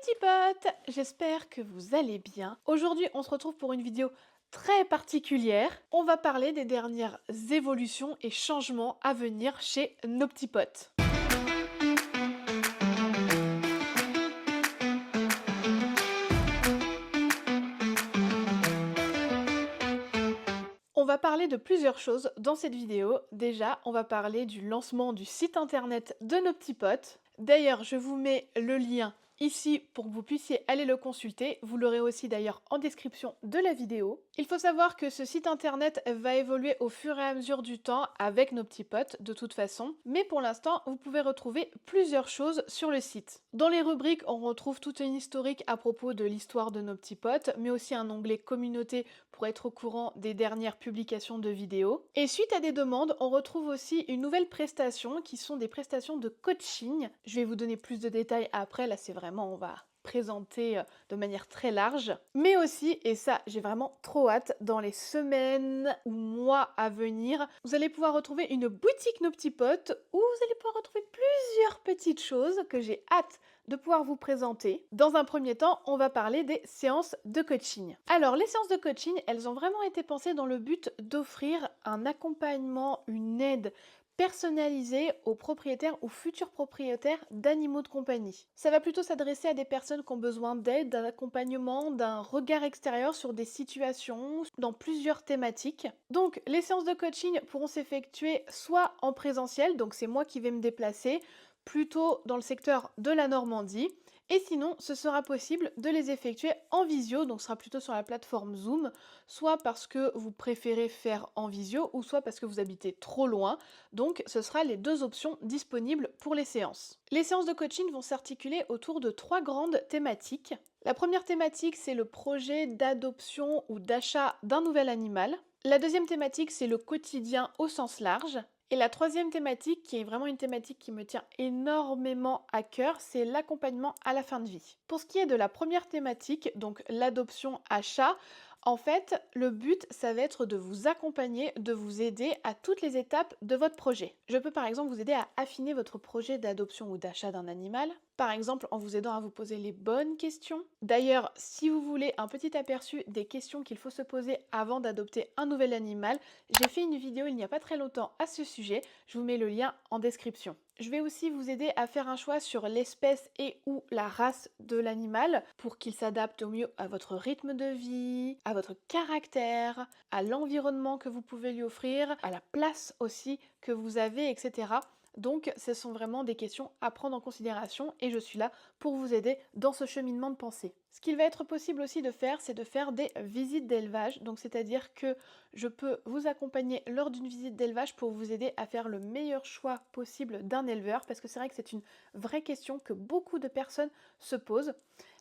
petits potes, j'espère que vous allez bien. Aujourd'hui, on se retrouve pour une vidéo très particulière. On va parler des dernières évolutions et changements à venir chez nos petits potes. On va parler de plusieurs choses dans cette vidéo. Déjà, on va parler du lancement du site internet de nos petits potes. D'ailleurs, je vous mets le lien ici pour que vous puissiez aller le consulter. Vous l'aurez aussi d'ailleurs en description de la vidéo. Il faut savoir que ce site internet va évoluer au fur et à mesure du temps avec nos petits potes de toute façon. Mais pour l'instant, vous pouvez retrouver plusieurs choses sur le site. Dans les rubriques, on retrouve toute une historique à propos de l'histoire de nos petits potes, mais aussi un onglet communauté pour être au courant des dernières publications de vidéos. Et suite à des demandes, on retrouve aussi une nouvelle prestation qui sont des prestations de coaching. Je vais vous donner plus de détails après, là c'est vraiment, on va présenter de manière très large. Mais aussi, et ça j'ai vraiment trop hâte, dans les semaines ou mois à venir, vous allez pouvoir retrouver une boutique Nos Petits Potes où vous allez pouvoir retrouver plusieurs petites choses que j'ai hâte de pouvoir vous présenter. Dans un premier temps, on va parler des séances de coaching. Alors, les séances de coaching, elles ont vraiment été pensées dans le but d'offrir un accompagnement, une aide personnalisée aux propriétaires ou futurs propriétaires d'animaux de compagnie. Ça va plutôt s'adresser à des personnes qui ont besoin d'aide, d'un accompagnement, d'un regard extérieur sur des situations, dans plusieurs thématiques. Donc, les séances de coaching pourront s'effectuer soit en présentiel, donc c'est moi qui vais me déplacer, plutôt dans le secteur de la Normandie. Et sinon, ce sera possible de les effectuer en visio, donc ce sera plutôt sur la plateforme Zoom, soit parce que vous préférez faire en visio, ou soit parce que vous habitez trop loin. Donc ce sera les deux options disponibles pour les séances. Les séances de coaching vont s'articuler autour de trois grandes thématiques. La première thématique, c'est le projet d'adoption ou d'achat d'un nouvel animal. La deuxième thématique, c'est le quotidien au sens large. Et la troisième thématique, qui est vraiment une thématique qui me tient énormément à cœur, c'est l'accompagnement à la fin de vie. Pour ce qui est de la première thématique, donc l'adoption-achat, en fait, le but, ça va être de vous accompagner, de vous aider à toutes les étapes de votre projet. Je peux par exemple vous aider à affiner votre projet d'adoption ou d'achat d'un animal, par exemple en vous aidant à vous poser les bonnes questions. D'ailleurs, si vous voulez un petit aperçu des questions qu'il faut se poser avant d'adopter un nouvel animal, j'ai fait une vidéo il n'y a pas très longtemps à ce sujet, je vous mets le lien en description. Je vais aussi vous aider à faire un choix sur l'espèce et ou la race de l'animal pour qu'il s'adapte au mieux à votre rythme de vie, à votre caractère, à l'environnement que vous pouvez lui offrir, à la place aussi que vous avez, etc. Donc ce sont vraiment des questions à prendre en considération et je suis là pour vous aider dans ce cheminement de pensée. Ce qu'il va être possible aussi de faire, c'est de faire des visites d'élevage, donc c'est-à-dire que je peux vous accompagner lors d'une visite d'élevage pour vous aider à faire le meilleur choix possible d'un éleveur, parce que c'est vrai que c'est une vraie question que beaucoup de personnes se posent.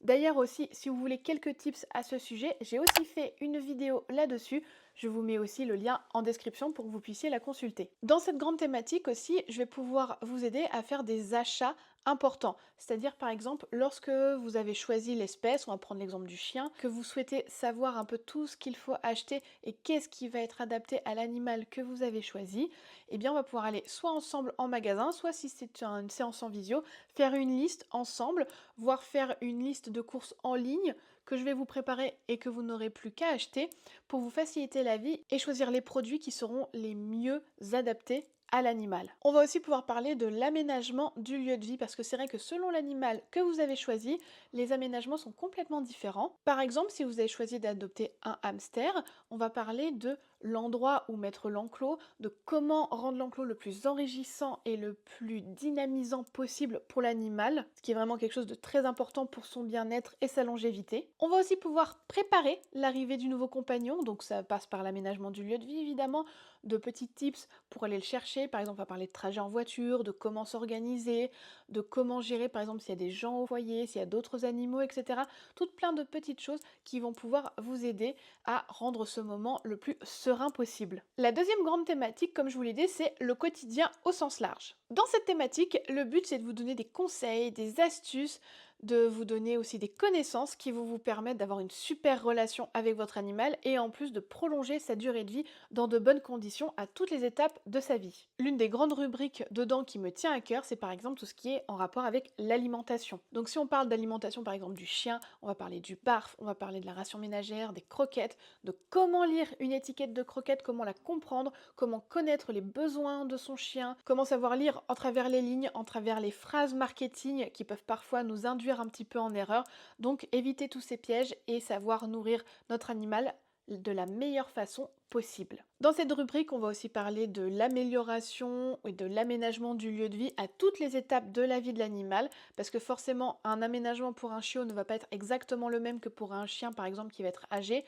D'ailleurs aussi, si vous voulez quelques tips à ce sujet, j'ai aussi fait une vidéo là-dessus. Je vous mets aussi le lien en description pour que vous puissiez la consulter. Dans cette grande thématique aussi, je vais pouvoir vous aider à faire des achats importants. C'est-à-dire par exemple, lorsque vous avez choisi l'espèce, on va prendre l'exemple du chien, que vous souhaitez savoir un peu tout ce qu'il faut acheter et qu'est-ce qui va être adapté à l'animal que vous avez choisi, eh bien on va pouvoir aller soit ensemble en magasin, soit si c'est une séance en visio, faire une liste ensemble, voire faire une liste de courses en ligne que je vais vous préparer et que vous n'aurez plus qu'à acheter pour vous faciliter la vie et choisir les produits qui seront les mieux adaptés à l'animal. On va aussi pouvoir parler de l'aménagement du lieu de vie parce que c'est vrai que selon l'animal que vous avez choisi, les aménagements sont complètement différents. Par exemple, si vous avez choisi d'adopter un hamster, on va parler de l'endroit où mettre l'enclos, de comment rendre l'enclos le plus enrichissant et le plus dynamisant possible pour l'animal, ce qui est vraiment quelque chose de très important pour son bien-être et sa longévité. On va aussi pouvoir préparer l'arrivée du nouveau compagnon, donc ça passe par l'aménagement du lieu de vie évidemment, de petits tips pour aller le chercher, par exemple on va parler de trajet en voiture, de comment s'organiser, de comment gérer par exemple s'il y a des gens au foyer, s'il y a d'autres animaux, etc. Toutes plein de petites choses qui vont pouvoir vous aider à rendre ce moment le plus serein possible. La deuxième grande thématique, comme je vous l'ai dit, c'est le quotidien au sens large. Dans cette thématique, le but c'est de vous donner des conseils, des astuces, de vous donner aussi des connaissances qui vont vous permettre d'avoir une super relation avec votre animal et en plus de prolonger sa durée de vie dans de bonnes conditions à toutes les étapes de sa vie. L'une des grandes rubriques dedans qui me tient à cœur, c'est par exemple tout ce qui est en rapport avec l'alimentation. Donc si on parle d'alimentation par exemple du chien, on va parler du barf, on va parler de la ration ménagère, des croquettes, de comment lire une étiquette de croquette, comment la comprendre, comment connaître les besoins de son chien, comment savoir lire en travers les lignes, en travers les phrases marketing qui peuvent parfois nous induire un petit peu en erreur. Donc éviter tous ces pièges et savoir nourrir notre animal de la meilleure façon possible. Dans cette rubrique, on va aussi parler de l'amélioration et de l'aménagement du lieu de vie à toutes les étapes de la vie de l'animal, parce que forcément, un aménagement pour un chiot ne va pas être exactement le même que pour un chien, par exemple, qui va être âgé.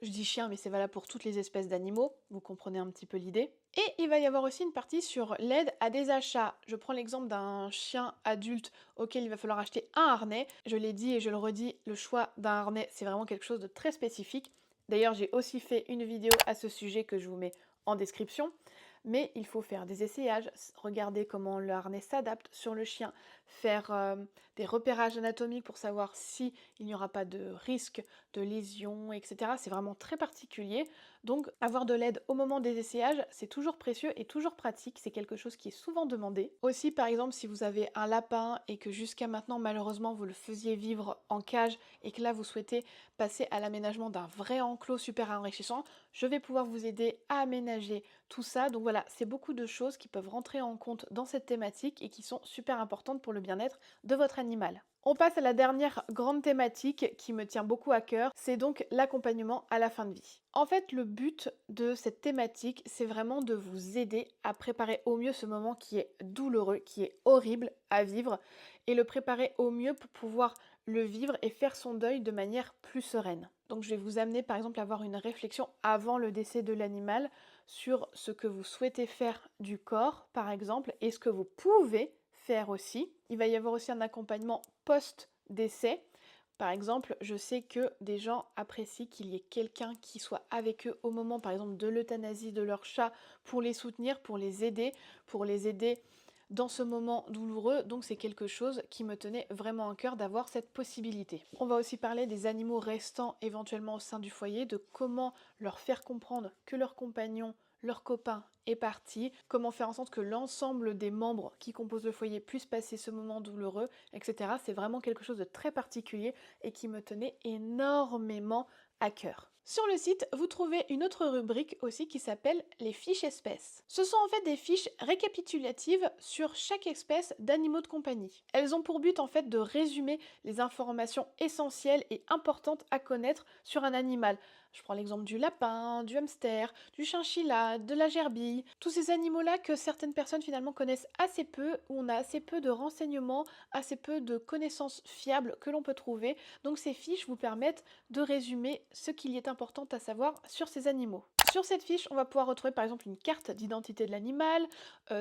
Je dis chien, mais c'est valable pour toutes les espèces d'animaux, vous comprenez un petit peu l'idée. Et il va y avoir aussi une partie sur l'aide à des achats. Je prends l'exemple d'un chien adulte auquel il va falloir acheter un harnais. Je l'ai dit et je le redis, le choix d'un harnais, c'est vraiment quelque chose de très spécifique. D'ailleurs, j'ai aussi fait une vidéo à ce sujet que je vous mets en description. Mais il faut faire des essayages, regarder comment le harnais s'adapte sur le chien, faire des repérages anatomiques pour savoir si il n'y aura pas de risque de lésion, etc. C'est vraiment très particulier. Donc avoir de l'aide au moment des essayages, c'est toujours précieux et toujours pratique. C'est quelque chose qui est souvent demandé. Aussi, par exemple, si vous avez un lapin et que jusqu'à maintenant, malheureusement, vous le faisiez vivre en cage et que là, vous souhaitez passer à l'aménagement d'un vrai enclos super enrichissant, je vais pouvoir vous aider à aménager tout ça. Donc voilà, c'est beaucoup de choses qui peuvent rentrer en compte dans cette thématique et qui sont super importantes pour le bien-être de votre animal. On passe à la dernière grande thématique qui me tient beaucoup à cœur, c'est donc l'accompagnement à la fin de vie. En fait, le but de cette thématique, c'est vraiment de vous aider à préparer au mieux ce moment qui est douloureux, qui est horrible à vivre, et le préparer au mieux pour pouvoir le vivre et faire son deuil de manière plus sereine. Donc je vais vous amener par exemple à avoir une réflexion avant le décès de l'animal sur ce que vous souhaitez faire du corps par exemple et ce que vous pouvez faire aussi. Il va y avoir aussi un accompagnement post-décès. Par exemple, je sais que des gens apprécient qu'il y ait quelqu'un qui soit avec eux au moment, par exemple, de l'euthanasie de leur chat pour les soutenir, pour les aider dans ce moment douloureux. Donc c'est quelque chose qui me tenait vraiment à cœur d'avoir cette possibilité. On va aussi parler des animaux restants éventuellement au sein du foyer, de comment leur faire comprendre que leur compagnon, leur copain est parti, comment faire en sorte que l'ensemble des membres qui composent le foyer puissent passer ce moment douloureux, etc. C'est vraiment quelque chose de très particulier et qui me tenait énormément à cœur. Sur le site, vous trouvez une autre rubrique aussi qui s'appelle les fiches espèces. Ce sont en fait des fiches récapitulatives sur chaque espèce d'animaux de compagnie. Elles ont pour but en fait de résumer les informations essentielles et importantes à connaître sur un animal. Je prends l'exemple du lapin, du hamster, du chinchilla, de la gerbille, tous ces animaux-là que certaines personnes finalement connaissent assez peu, où on a assez peu de renseignements, assez peu de connaissances fiables que l'on peut trouver. Donc ces fiches vous permettent de résumer ce qu'il y est important à savoir sur ces animaux. Sur cette fiche, on va pouvoir retrouver par exemple une carte d'identité de l'animal,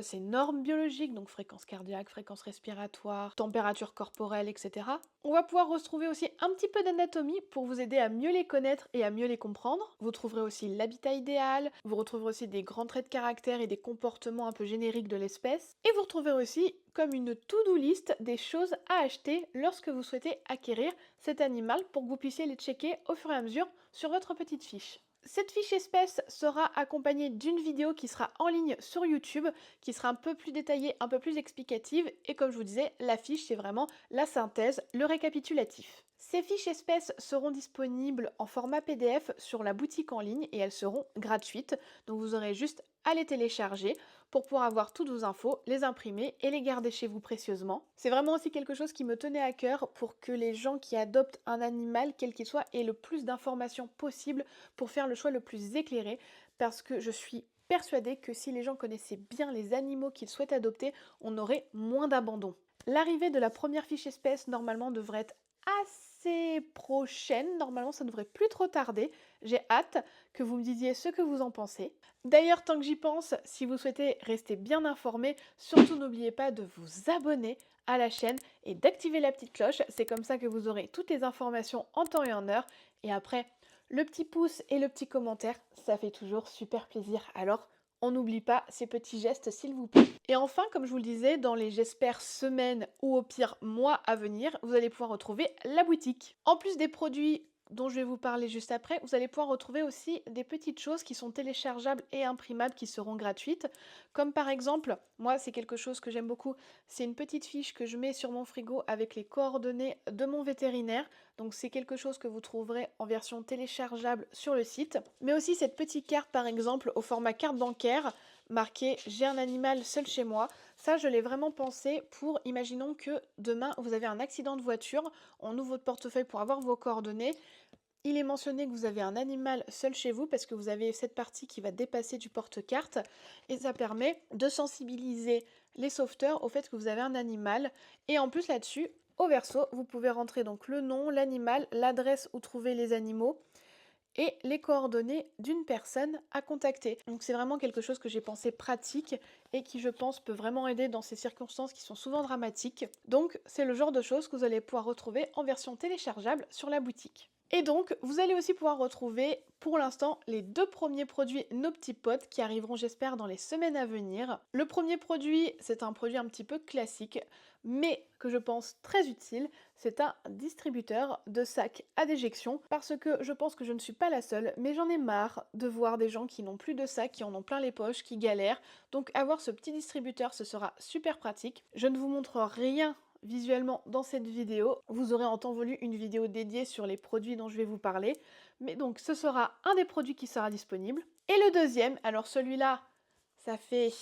ses normes biologiques, donc fréquence cardiaque, fréquence respiratoire, température corporelle, etc. On va pouvoir retrouver aussi un petit peu d'anatomie pour vous aider à mieux les connaître et à mieux les comprendre. Vous trouverez aussi l'habitat idéal, vous retrouverez aussi des grands traits de caractère et des comportements un peu génériques de l'espèce. Et vous retrouverez aussi comme une to-do list des choses à acheter lorsque vous souhaitez acquérir cet animal pour que vous puissiez les checker au fur et à mesure sur votre petite fiche. Cette fiche espèce sera accompagnée d'une vidéo qui sera en ligne sur YouTube, qui sera un peu plus détaillée, un peu plus explicative, et comme je vous disais, la fiche c'est vraiment la synthèse, le récapitulatif. Ces fiches espèces seront disponibles en format PDF sur la boutique en ligne et elles seront gratuites, donc vous aurez juste à les télécharger pour pouvoir avoir toutes vos infos, les imprimer et les garder chez vous précieusement. C'est vraiment aussi quelque chose qui me tenait à cœur pour que les gens qui adoptent un animal, quel qu'il soit, aient le plus d'informations possible pour faire le choix le plus éclairé, parce que je suis persuadée que si les gens connaissaient bien les animaux qu'ils souhaitent adopter, on aurait moins d'abandon. L'arrivée de la première fiche espèce normalement devrait être assez prochaine, normalement ça ne devrait plus trop tarder. J'ai hâte que vous me disiez ce que vous en pensez. D'ailleurs, tant que j'y pense, si vous souhaitez rester bien informé, surtout n'oubliez pas de vous abonner à la chaîne et d'activer la petite cloche. C'est comme ça que vous aurez toutes les informations en temps et en heure. Et après, le petit pouce et le petit commentaire, ça fait toujours super plaisir. Alors, on n'oublie pas ces petits gestes s'il vous plaît. Et enfin, comme je vous le disais, dans les j'espère semaines ou au pire mois à venir, vous allez pouvoir retrouver la boutique. En plus des produits dont je vais vous parler juste après, vous allez pouvoir retrouver aussi des petites choses qui sont téléchargeables et imprimables qui seront gratuites. Comme par exemple, moi c'est quelque chose que j'aime beaucoup, c'est une petite fiche que je mets sur mon frigo avec les coordonnées de mon vétérinaire. Donc c'est quelque chose que vous trouverez en version téléchargeable sur le site. Mais aussi cette petite carte par exemple au format carte bancaire marqué j'ai un animal seul chez moi. Ça je l'ai vraiment pensé pour, imaginons que demain vous avez un accident de voiture, on ouvre votre portefeuille pour avoir vos coordonnées. Il est mentionné que vous avez un animal seul chez vous parce que vous avez cette partie qui va dépasser du porte-carte et ça permet de sensibiliser les sauveteurs au fait que vous avez un animal. Et en plus là-dessus, au verso, vous pouvez rentrer donc le nom, l'animal, l'adresse où trouver les animaux et les coordonnées d'une personne à contacter. Donc c'est vraiment quelque chose que j'ai pensé pratique et qui je pense peut vraiment aider dans ces circonstances qui sont souvent dramatiques. Donc c'est le genre de choses que vous allez pouvoir retrouver en version téléchargeable sur la boutique. Et donc, vous allez aussi pouvoir retrouver pour l'instant les 2 premiers produits Nos Petits Potes qui arriveront j'espère dans les semaines à venir. Le premier produit, c'est un produit un petit peu classique, mais que je pense très utile. C'est un distributeur de sacs à déjection parce que je pense que je ne suis pas la seule, mais j'en ai marre de voir des gens qui n'ont plus de sacs, qui en ont plein les poches, qui galèrent. Donc avoir ce petit distributeur, ce sera super pratique. Je ne vous montre rien visuellement dans cette vidéo. Vous aurez en temps voulu une vidéo dédiée sur les produits dont je vais vous parler. Mais donc ce sera un des produits qui sera disponible. Et le deuxième, alors celui-là, ça fait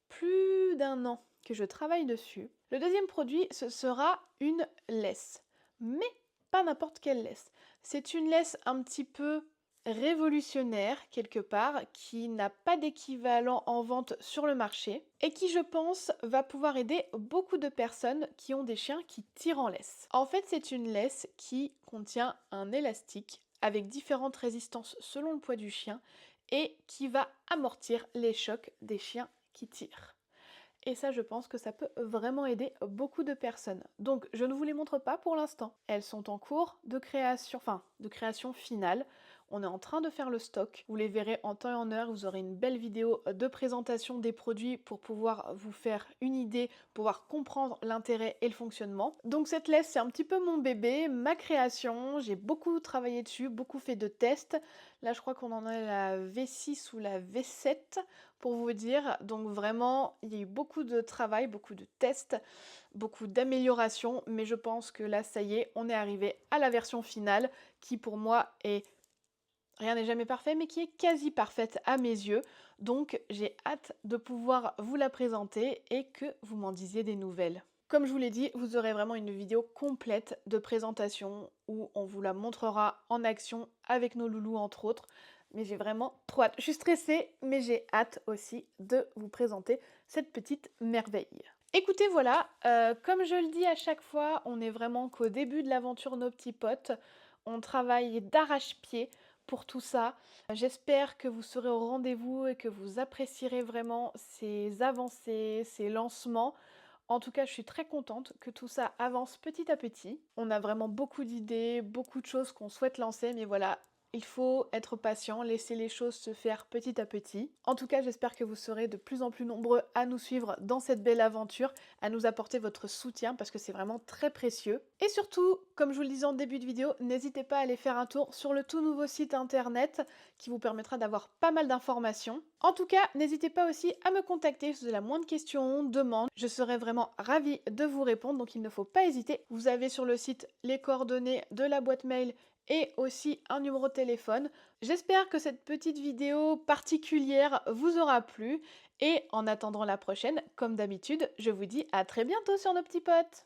plus d'1 an que je travaille dessus. Le deuxième produit, ce sera une laisse. Mais pas n'importe quelle laisse. C'est une laisse un petit peu révolutionnaire quelque part, qui n'a pas d'équivalent en vente sur le marché et qui je pense va pouvoir aider beaucoup de personnes qui ont des chiens qui tirent en laisse. En fait c'est une laisse qui contient un élastique avec différentes résistances selon le poids du chien et qui va amortir les chocs des chiens qui tirent. Et ça, je pense que ça peut vraiment aider beaucoup de personnes. Donc, je ne vous les montre pas pour l'instant. Elles sont en cours de création finale. On est en train de faire le stock. Vous les verrez en temps et en heure. Vous aurez une belle vidéo de présentation des produits pour pouvoir vous faire une idée, pouvoir comprendre l'intérêt et le fonctionnement. Donc cette laisse, c'est un petit peu mon bébé, ma création. J'ai beaucoup travaillé dessus, beaucoup fait de tests. Là, je crois qu'on en a la V6 ou la V7 pour vous dire. Donc vraiment, il y a eu beaucoup de travail, beaucoup de tests, beaucoup d'améliorations. Mais je pense que là, ça y est, on est arrivé à la version finale qui pour moi est... Rien n'est jamais parfait, mais qui est quasi parfaite à mes yeux. Donc j'ai hâte de pouvoir vous la présenter et que vous m'en disiez des nouvelles. Comme je vous l'ai dit, vous aurez vraiment une vidéo complète de présentation où on vous la montrera en action avec nos loulous entre autres. Mais j'ai vraiment trop hâte. Je suis stressée, mais j'ai hâte aussi de vous présenter cette petite merveille. Écoutez, voilà, comme je le dis à chaque fois, on est vraiment qu'au début de l'aventure Nos Petits Potes. On travaille d'arrache-pied pour tout ça. J'espère que vous serez au rendez-vous et que vous apprécierez vraiment ces avancées, ces lancements. En tout cas, je suis très contente que tout ça avance petit à petit. On a vraiment beaucoup d'idées, beaucoup de choses qu'on souhaite lancer, mais voilà, il faut être patient, laisser les choses se faire petit à petit. En tout cas, j'espère que vous serez de plus en plus nombreux à nous suivre dans cette belle aventure, à nous apporter votre soutien parce que c'est vraiment très précieux. Et surtout, comme je vous le disais en début de vidéo, n'hésitez pas à aller faire un tour sur le tout nouveau site internet qui vous permettra d'avoir pas mal d'informations. En tout cas, n'hésitez pas aussi à me contacter si vous avez la moindre question, demande. Je serai vraiment ravie de vous répondre, donc il ne faut pas hésiter. Vous avez sur le site les coordonnées de la boîte mail et aussi un numéro de téléphone. J'espère que cette petite vidéo particulière vous aura plu et en attendant la prochaine, comme d'habitude, je vous dis à très bientôt sur Nos Petits Potes.